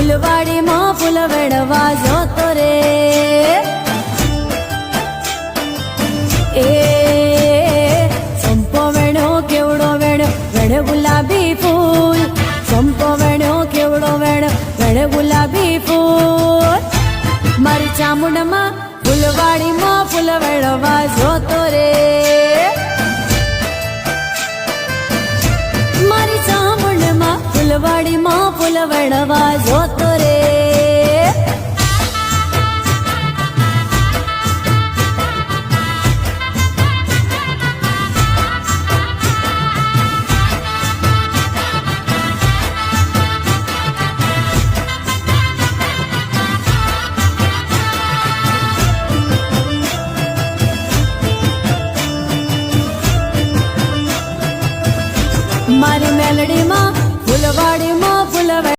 ફૂલવાડીમાં ફૂલ વેણવા જોતો રે એ સંપો વેણ્યો કેવડો વેણ્યો વેણ ગુલાબી ફૂલ સંપો વેણ્યો કેવડો વેણ ગુલાબી ફૂલ મારી ચામુંડમાં ફૂલવાડીમાં ફૂલ વેણવા જોતો રે મારી ચામુંડમાં ફૂલવાડીમાં ફૂલ વેણવા જોતો રે મારી મેલડીમાં ફૂલવાડીમાં